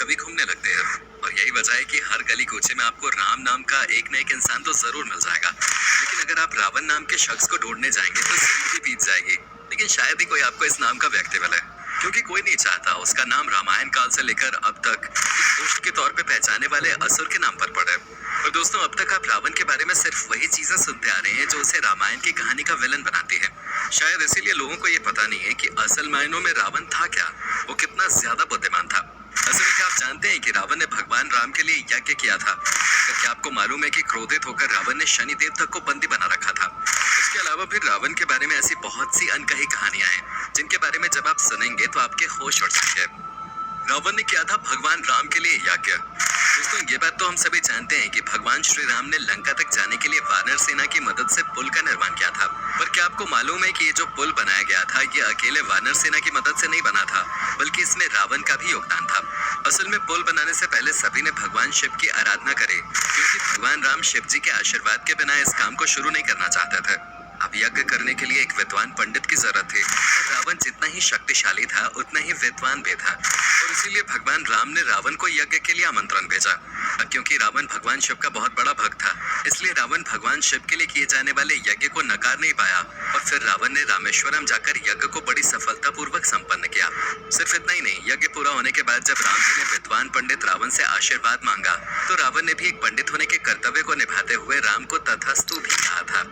छवि घूमने लगते हैं। और यही वजह है कि हर गली कूचे में आपको राम नाम का एक न एक इंसान तो जरूर मिल जाएगा। लेकिन अगर आप रावण नाम के शख्स को ढूंढने जाएंगे तो जिंदगी बीत जाएगी। लेकिन शायद ही कोई आपको इस नाम का व्यक्ति मिले, क्योंकि कोई नहीं चाहता उसका नाम रामायण काल से लेकर अब तक एक दुष्ट के तौर पे पहचाने वाले असुर के नाम पर पड़े। और दोस्तों, अब तक आप रावण के बारे में सिर्फ वही चीजें सुनते आ रहे हैं जो उसे रामायण की कहानी का विलन बनाती है। शायद इसीलिए लोगों को ये पता नहीं है कि असल मायनों में रावण था क्या, वो कितना ज्यादा बुद्धिमान था। असल में क्या आप जानते हैं कि रावण ने भगवान राम के लिए यज्ञ किया था? तो क्या आपको मालूम है कि क्रोधित होकर रावण ने शनि देव तक को बंदी बना रखा था? इसके अलावा फिर रावण के बारे में ऐसी बहुत सी अनकही कहानियां हैं जिनके बारे में जब आप सुनेंगे तो आपके होश उड़ जाएंगे। रावण ने किया था भगवान राम के लिए यज्ञ। दोस्तों, ये बात तो हम सभी जानते हैं कि भगवान श्री राम ने लंका तक जाने के लिए वानर सेना की मदद से पुल का निर्माण किया था। पर क्या आपको मालूम है कि ये जो पुल बनाया गया था ये अकेले वानर सेना की मदद से नहीं बना था, बल्कि इसमें रावण का भी योगदान था। असल में पुल बनाने से पहले सभी ने भगवान शिव की आराधना करे, क्योंकि भगवान राम शिव जी के आशीर्वाद के बिना इस काम को शुरू नहीं करना चाहते थे। अब यज्ञ करने के लिए एक विद्वान पंडित की जरूरत थी, और रावण जितना ही शक्तिशाली था उतना ही विद्वान भी था। और इसीलिए भगवान राम ने रावण को यज्ञ के लिए आमंत्रण भेजा। क्योंकि रावण भगवान शिव का बहुत बड़ा भक्त था, इसलिए रावण भगवान शिव के लिए किए जाने वाले यज्ञ को नकार नहीं पाया, और फिर रावण ने रामेश्वरम जाकर यज्ञ को बड़ी सफलता पूर्वक संपन्न किया। सिर्फ इतना ही नहीं, यज्ञ पूरा होने के बाद जब राम जी ने विद्वान पंडित रावण से आशीर्वाद मांगा तो रावण ने भी एक पंडित होने के कर्तव्य को निभाते हुए राम को तथास्तु भी कहा था।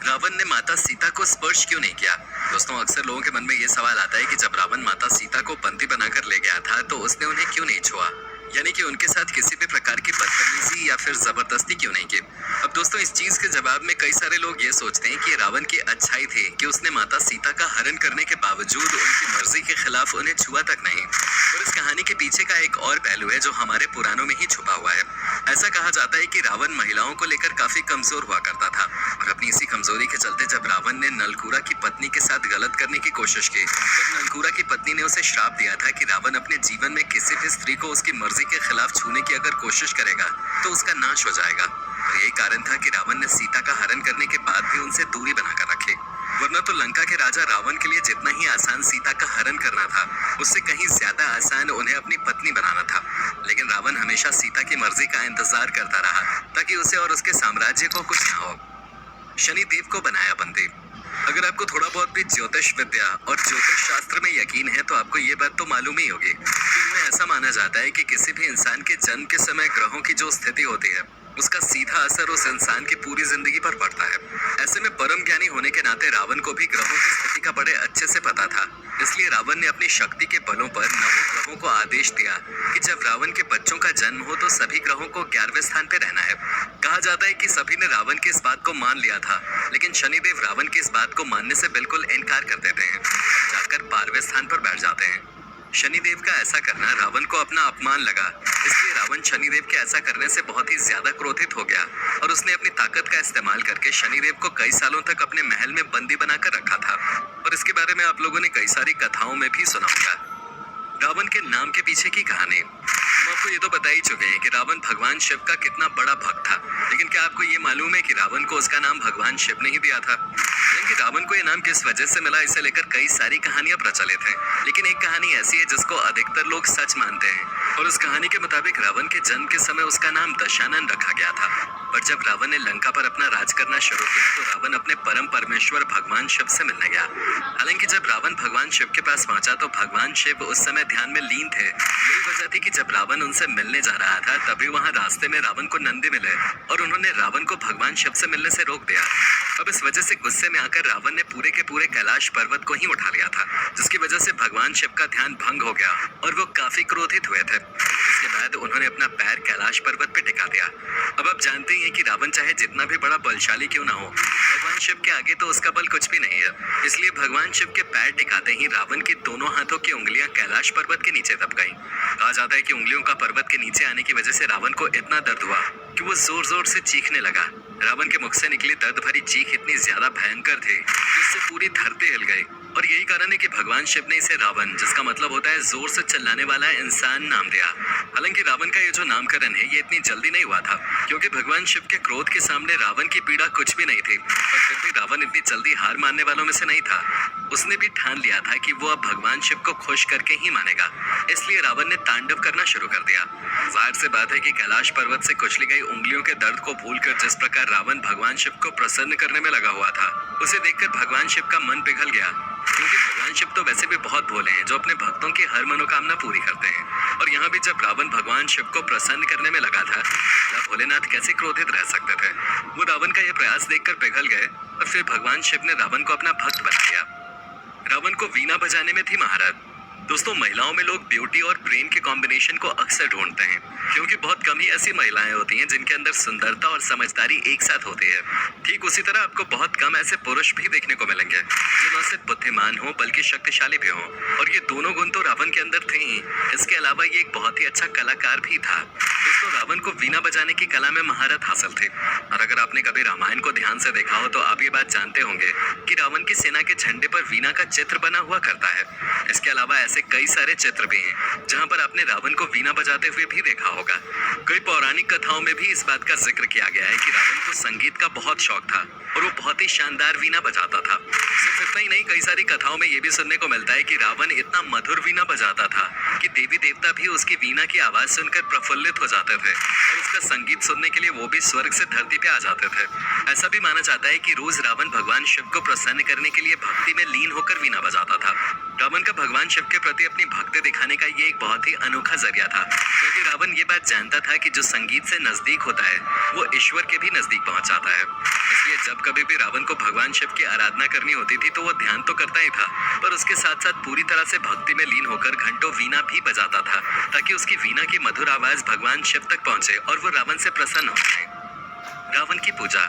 रावण ने माता सीता को स्पर्श क्यों नहीं किया? दोस्तों, अक्सर लोगों के मन में ये सवाल आता है कि जब रावण माता सीता को बंदी बनाकर ले गया था तो उसने उन्हें क्यों नहीं छुआ, यानी कि उनके साथ किसी भी प्रकार की बदतमीजी या फिर जबरदस्ती क्यों नहीं की। अब दोस्तों, इस चीज के जवाब में कई सारे लोग ये सोचते हैं कि रावण की अच्छाई थी कि उसने माता सीता का हरण करने के बावजूद उनकी मर्जी के खिलाफ उन्हें छुआ तक नहीं। और इस कहानी के पीछे का एक और पहलू है जो हमारे पुराणों में ही छुपा हुआ है। ऐसा कहा जाता है कि रावण महिलाओं को लेकर काफी कमजोर हुआ करता था, और अपनी इसी कमजोरी के चलते जब रावण ने नलकूरा की पत्नी के साथ गलत करने की कोशिश की, तब नलकूरा की पत्नी ने उसे श्राप दिया था कि रावण अपने जीवन में किसी भी स्त्री को उसकी मर्जी के खिलाफ छूने की अगर कोशिश करेगा तो उसका नाश हो जाएगा। और यही कारण था कि रावण ने सीता का हरण करने के बाद भी उनसे दूरी बनाकर रखी। वरना तो लंका के राजा रावण के लिए जितना ही आसान सीता का हरण करना था, उससे कहीं ज्यादा आसान उन्हें अपनी पत्नी बनाना था। लेकिन रावण हमेशा सीता की मर्जी का इंतजार करता रहा ताकि उसे और उसके साम्राज्य को कुछ न हो। शनि देव को बनाया बंदी। अगर आपको थोड़ा बहुत भी ज्योतिष विद्या और ज्योतिष शास्त्र में यकीन है तो आपको ये बात तो मालूम ही होगी कि इनमें ऐसा माना जाता है कि किसी भी इंसान के जन्म के समय ग्रहों की जो स्थिति होती है उसका सीधा असर उस इंसान की पूरी जिंदगी पर पड़ता है। ऐसे में परम ज्ञानी होने के नाते रावण को भी ग्रहों की स्थिति का बड़े अच्छे से पता था। इसलिए रावण ने अपनी शक्ति के बलों पर 9 ग्रहों को आदेश दिया कि जब रावण के बच्चों का जन्म हो तो सभी ग्रहों को 11वें स्थान पे रहना है। कहा जाता है कि सभी ने रावण की इस बात को मान लिया था, लेकिन शनिदेव रावण की इस बात को मानने से बिल्कुल इनकार कर देते हैं, जाकर 12वें स्थान पर बैठ जाते हैं। शनिदेव का ऐसा करना रावण को अपना अपमान लगा, इसलिए रावण शनिदेव के ऐसा करने से बहुत ही ज्यादा क्रोधित हो गया, और उसने अपनी ताकत का इस्तेमाल करके शनिदेव को कई सालों तक अपने महल में बंदी बनाकर रखा था। और इसके बारे में आप लोगों ने कई सारी कथाओं में भी सुना होगा। रावण के नाम के पीछे की कहानी हम आपको ये तो बता ही चुके हैं कि रावण भगवान शिव का कितना बड़ा भक्त था, लेकिन क्या आपको ये मालूम है कि रावण को उसका नाम भगवान शिव ने ही दिया था? हालांकि रावण को ये नाम किस वजह से मिला इसे लेकर कई सारी कहानियां प्रचलित हैं, लेकिन एक कहानी ऐसी है जिसको अधिकतर लोग सच मानते हैं, और उस कहानी के मुताबिक रावण के जन्म के समय उसका नाम दशानन रखा गया था। पर जब रावण ने लंका पर अपना राज करना शुरू किया तो रावण अपने परम परमेश्वर भगवान शिव से मिलने गया। हालांकि जब रावण भगवान शिव के पास पहुंचा तो भगवान शिव उस समय ध्यान में लीन थे। यही वजह थी कि जब रावण उनसे मिलने जा रहा था तभी वहां रास्ते में रावण को नंदी मिले, और उन्होंने रावण को भगवान शिव से मिलने से रोक दिया। अब इस वजह से गुस्से में आकर रावण ने पूरे के पूरे कैलाश पर्वत को ही उठा लिया था, जिसकी वजह से भगवान शिव का ध्यान भंग हो गया और वो काफी क्रोधित हुए थे। इसके बाद उन्होंने अपना पैर कैलाश पर्वत पे टिका दिया। अब आप जानते ही हैं कि रावण चाहे जितना भी बड़ा बलशाली क्यों ना हो, भगवान शिव के आगे तो उसका बल कुछ भी नहीं है। इसलिए भगवान शिव के पैर टिकाते ही रावण की दोनों हाथों की उंगलियां कैलाश पर्वत के नीचे दब गईं। कहा जाता है कि उंगलियों का पर्वत के नीचे आने की वजह से रावण को इतना दर्द हुआ कि वो जोर जोर से चीखने लगा। रावण के मुख से निकली दर्द भरी चीख इतनी ज्यादा भयंकर थी कि उससे पूरी धरती हिल गई, और यही कारण है कि भगवान शिव ने इसे रावण, जिसका मतलब होता है जोर से चिल्लाने वाला इंसान, नाम दिया। हालांकि रावण का ये जो नामकरण है ये इतनी जल्दी नहीं हुआ था, क्योंकि भगवान शिव के क्रोध के सामने रावण की पीड़ा कुछ भी नहीं थी। और फिर भी रावण इतनी जल्दी हार मानने वालों में से नहीं था। उसने भी ठान लिया था कि वो अब भगवान शिव को खुश करके ही मानेगा। इसलिए रावण ने तांडव करना शुरू कर दिया। जाहिर सी बात है कि कैलाश पर्वत से कुचली गई उंगलियों के दर्द को भूलकर जिस प्रकार रावण भगवान शिव को प्रसन्न करने में लगा हुआ था, उसे देखकर भगवान शिव का मन पिघल गया। क्योंकि भगवान शिव तो वैसे भी बहुत भोले हैं, जो अपने भक्तों की हर मनोकामना पूरी करते हैं। और यहाँ भी जब रावण भगवान शिव को प्रसन्न करने में लगा था, तब भोलेनाथ कैसे क्रोधित रह सकते थे। वो रावण का यह प्रयास देखकर पिघल गए और फिर भगवान शिव ने रावण को अपना भक्त बना लिया। रावण को वीणा बजाने में थी महारत। दोस्तों, महिलाओं में लोग ब्यूटी और प्रेम के कॉम्बिनेशन को अक्सर ढूंढते हैं, क्योंकि बहुत कम ही ऐसी महिलाएं होती हैं जिनके अंदर सुंदरता और समझदारी एक साथ होती है। ठीक उसी तरह आपको बहुत कम ऐसे पुरुष भी देखने को मिलेंगे जो न सिर्फ बुद्धिमान हो बल्कि शक्तिशाली भी हो। और ये दोनों गुण तो रावण के अंदर थे ही। इसके अलावा ये एक बहुत ही अच्छा कलाकार भी था। दोस्तों, रावण को वीणा बजाने की कला में महारत हासिल थी। और अगर आपने कभी रामायण को ध्यान से देखा हो तो आप ये बात जानते होंगे कि रावण की सेना के झंडे पर वीणा का चित्र बना हुआ करता है। इसके अलावा ऐसे कई सारे चित्र भी हैं जहां पर आपने रावण को वीणा बजाते हुए भी देखा होगा। कई पौराणिक कथाओं में भी इस बात का जिक्र किया गया है कि रावण को संगीत का बहुत शौक था और वो बहुत ही शानदार वीणा बजाता था। सिर्फ इतना ही नहीं, कई सारी कथाओं में ये भी सुनने को मिलता है कि रावण इतना मधुर वीणा बजाता था कि देवी देवता भी उसकी वीणा की आवाज सुनकर प्रफुल्लित हो जाते थे और उसका संगीत सुनने के लिए वो भी स्वर्ग से धरती पे आ जाते थे। ऐसा भी माना जाता है कि रोज रावण भगवान शिव को प्रसन्न करने के लिए भक्ति में लीन होकर वीणा बजाता था। रावण का भगवान शिव के प्रति अपनी भक्ति दिखाने का ये एक बहुत ही अनोखा जरिया था, क्योंकि रावण ये बात जानता था कि जो संगीत से नजदीक होता है वो ईश्वर के भी नजदीक पहुंच जाता है। इसलिए जब कभी भी रावण को भगवान शिव की आराधना करनी होती थी तो वो ध्यान तो करता ही था, पर उसके साथ साथ पूरी तरह से भक्ति में लीन होकर घंटों वीणा भी बजाता था, ताकि उसकी वीणा की मधुर आवाज भगवान शिव तक पहुंचे और वो रावण से प्रसन्न हो जाए। रावण की पूजा।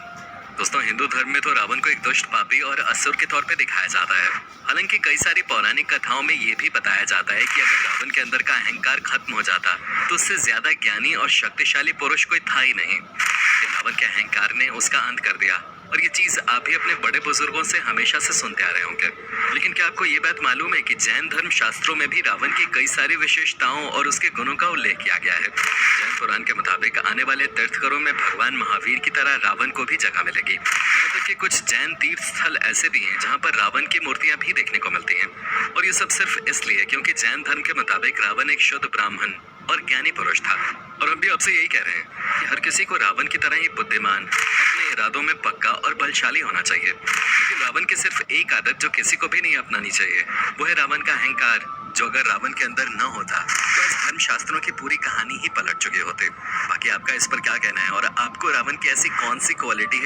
दोस्तों, हिंदू धर्म में तो रावण को एक दुष्ट पापी और असुर के तौर पे दिखाया जाता है। हालांकि कई सारी पौराणिक कथाओं में ये भी बताया जाता है कि अगर रावण के अंदर का अहंकार खत्म हो जाता तो उससे ज्यादा ज्ञानी और शक्तिशाली पुरुष कोई था ही नहीं। लेकिन रावण के अहंकार ने उसका अंत कर दिया। और ये चीज आप भी अपने बड़े बुजुर्गों से हमेशा से सुनते आ रहे होंगे। लेकिन क्या आपको ये बात मालूम है कि जैन धर्म शास्त्रों में भी रावण की कई सारी विशेषताओं और उसके गुणों का उल्लेख किया गया है। जैन पुराण के मुताबिक आने वाले तीर्थकरों में भगवान महावीर की तरह रावण को भी जगह मिलेगी। यहाँ तक कि कुछ जैन तीर्थ स्थल ऐसे भी हैं जहाँ पर रावण की मूर्तियां भी देखने को मिलती हैं। और ये सब सिर्फ इसलिए क्योंकि जैन धर्म के मुताबिक रावण एक शुद्ध ब्राह्मण और ज्ञानी पुरुष था। और हम भी आपसे यही कह रहे हैं कि हर किसी को रावण की तरह ही बुद्धिमान, अपने इरादों में पक्का और बलशाली होना चाहिए। लेकिन रावण की सिर्फ एक आदत जो किसी को भी नहीं अपनानी चाहिए, वो है रावण का अहंकार, जो अगर रावण के अंदर न होता तो इस धर्म शास्त्रों की पूरी कहानी ही पलट चुके होते। बाकी आपका इस पर क्या कहना है और आपको रावण की ऐसी कौन सी क्वालिटी है